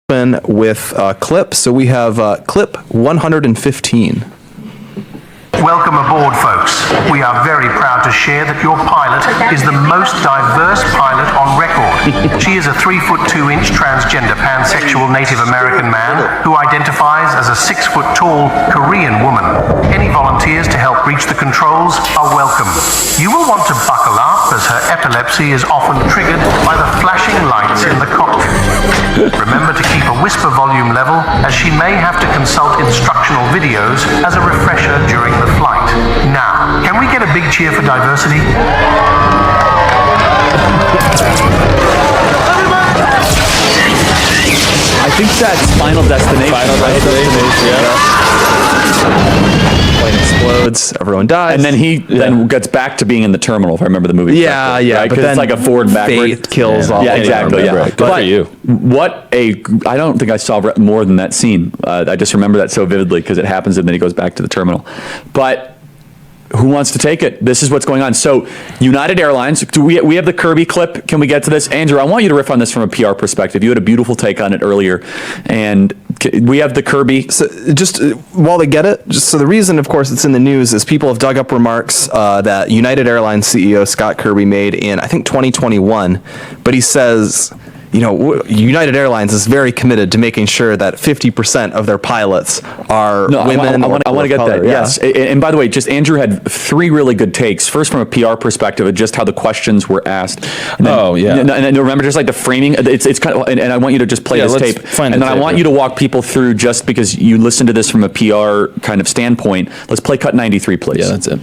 with clip. So we have clip 115. Welcome aboard, folks. We are very proud to share that your pilot is the most diverse pilot on record. She is a 3'2" transgender pansexual Native American man who identifies as a 6'tall Korean woman. Any volunteers to help reach the controls are welcome. You will want to buckle up as her epilepsy is often triggered by the flashing lights in the cockpit. Remember to keep a whisper volume level, as she may have to consult instructional videos as a refresher during the flight. Now, can we get a big cheer for diversity? I think that's Final Destination. Final Destination, yeah. Plane explodes, everyone dies. And then he then gets back to being in the terminal, if I remember the movie correctly. Yeah, Because it's like a forward backward. Fate kills all. Yeah, exactly. Yeah. Good for you. I don't think I saw more than that scene. I just remember that so vividly because it happens and then he goes back to the terminal. But who wants to take it? This is what's going on. So United Airlines, we have the Kirby clip. Can we get to this? Andrew, I want you to riff on this from a PR perspective. You had a beautiful take on it earlier. And we have the Kirby. So just while they get it, just so the reason, of course, it's in the news is people have dug up remarks that United Airlines CEO Scott Kirby made in, I think, 2021. But he says, you know, United Airlines is very committed to making sure that 50% of their pilots are women. I want to get that. Yeah. Yes. And by the way, just Andrew had three really good takes. First, from a PR perspective, of just how the questions were asked. And then, and remember, just like the framing. It's kind of, and I want you to just play this tape. And then I want you to walk people through, just because you listened to this from a PR kind of standpoint. Let's play cut 93, please. Yeah, that's it.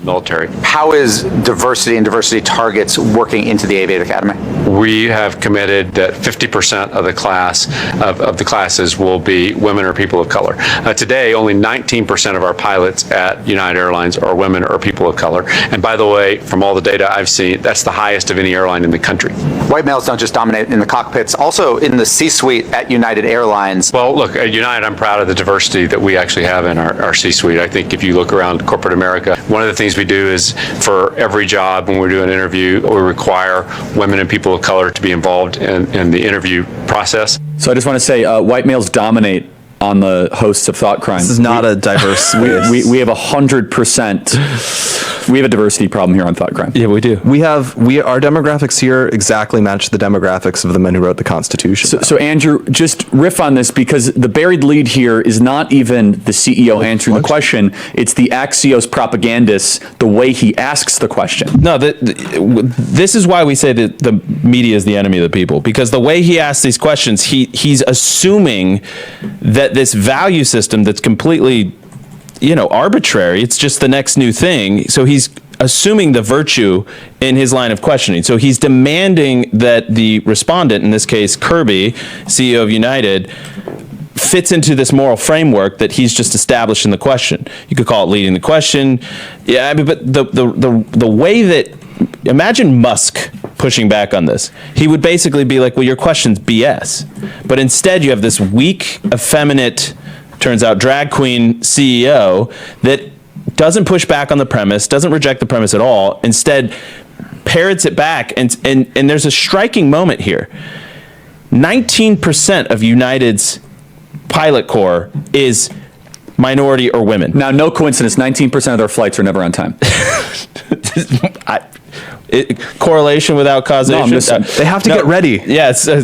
Military. How is diversity and diversity targets working into the Aviate Academy? We have committed that 50% of the class of the classes will be women or people of color. Today, only 19% of our pilots at United Airlines are women or people of color. And by the way, from all the data I've seen, that's the highest of any airline in the country. White males don't just dominate in the cockpits, also in the C-suite at United Airlines. Well, look, at United, I'm proud of the diversity that we actually have in our C-suite. I think if you look around corporate America, one of the things we do is, for every job, when we do an interview, we require women and people of color to be involved in the interview process. So I just want to say, white males dominate on the hosts of Thought Crime. This is not a diverse. we have 100%. We have a diversity problem here on Thought Crime. Yeah, we do. Our demographics here exactly match the demographics of the men who wrote the Constitution. So Andrew, just riff on this, because the buried lead here is not even the CEO answering the question. It's the Axios propagandist, the way he asks the question. No, this is why we say that the media is the enemy of the people, because the way he asks these questions, he's assuming that this value system that's completely, arbitrary, it's just the next new thing. So he's assuming the virtue in his line of questioning. So he's demanding that the respondent, in this case Kirby, CEO of United, fits into this moral framework that he's just established in the question. You could call it leading the question. Yeah, but the way that, imagine Musk pushing back on this. He would basically be like, well, your question's BS. But instead you have this weak, effeminate, turns out drag queen CEO that doesn't push back on the premise, doesn't reject the premise at all, instead parrots it back. And there's a striking moment here. 19% of United's pilot corps is minority or women. Now, no coincidence, 19% of their flights are never on time. Correlation without causation. No, I'm just, they have to get ready. Yeah, it's a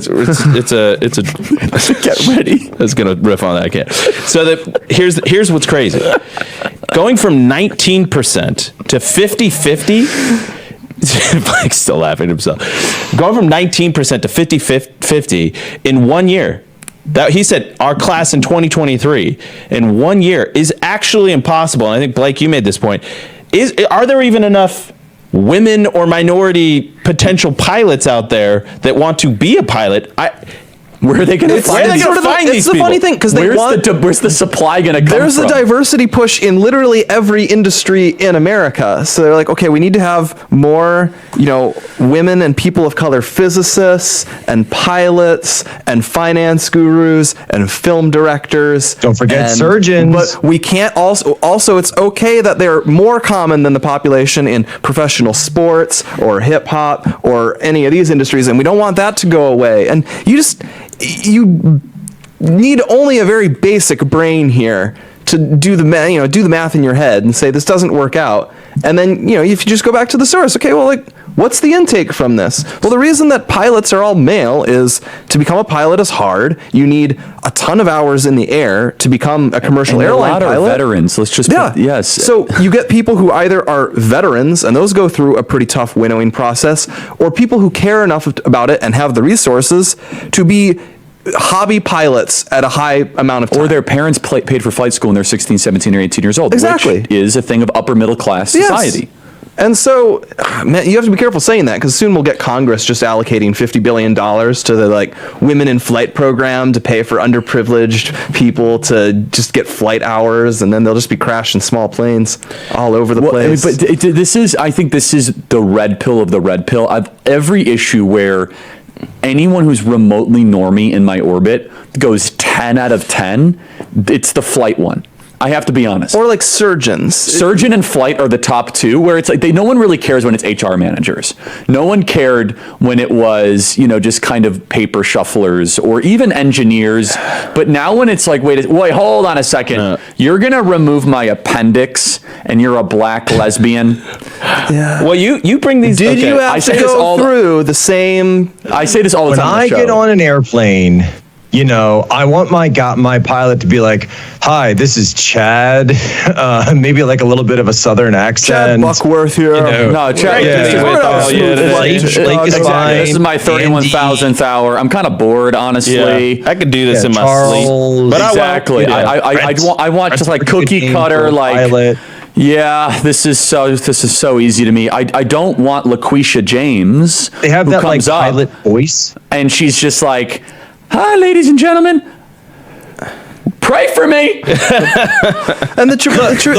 get ready. I was gonna riff on that. I can't. So here's what's crazy. Going from 19% to 50-50. Blake's still laughing at himself. Going from 19% to 50-50 in 1 year. That he said our class in 2023 in 1 year is actually impossible. And I think, Blake, you made this point. Are there even enough women or minority potential pilots out there that want to be a pilot? Where are they going to find these people? It's the funny thing, because where's the supply going to come from? There's a diversity push in literally every industry in America. So they're like, okay, we need to have more, women and people of color physicists and pilots and finance gurus and film directors. Don't forget surgeons. But we can't also it's okay that they're more common than the population in professional sports or hip hop or any of these industries, and we don't want that to go away. And you need only a very basic brain here to do the math in your head and say this doesn't work out. And then, if you just go back to the source, okay, well, like, what's the intake from this? Well, the reason that pilots are all male is to become a pilot is hard. You need a ton of hours in the air to become a commercial airline pilot. A lot pilot. are veterans. Let's just yes. So you get people who either are veterans, and those go through a pretty tough winnowing process, or people who care enough about it and have the resources to be hobby pilots at a high amount of time. Or their parents paid for flight school when they're 16, 17, or 18 years old. Exactly. Which is a thing of upper middle class society. Yes. And so, man, you have to be careful saying that, because soon we'll get Congress just allocating $50 billion to the Women in Flight program to pay for underprivileged people to just get flight hours, and then they'll just be crashing small planes all over the place. I think this is the red pill of the red pill. Every issue where anyone who's remotely normie in my orbit goes 10 out of 10, it's the flight one. I have to be honest. Or like surgeons. Surgeon and flight are the top two, where it's like no one really cares when it's HR managers. No one cared when it was, just kind of paper shufflers or even engineers. But now when it's like, wait, hold on a second. You're going to remove my appendix and you're a black lesbian. Yeah. Well, you bring these. Did you have to go through the same? I say this all the time. When I get on an airplane, I want my pilot to be like, "Hi, this is Chad." Maybe like a little bit of a southern accent. Chad Buckworth here. No, Chad. This is my 31,000th hour. I'm kind of bored, honestly. Yeah, I could do this in my sleep. But exactly. I want just like cookie cutter, like. Pilot. Yeah, this is so easy to me. I don't want LaQuisha James. They have that like pilot voice, and she's just like, "Hi, ladies and gentlemen, pray for me." And the truth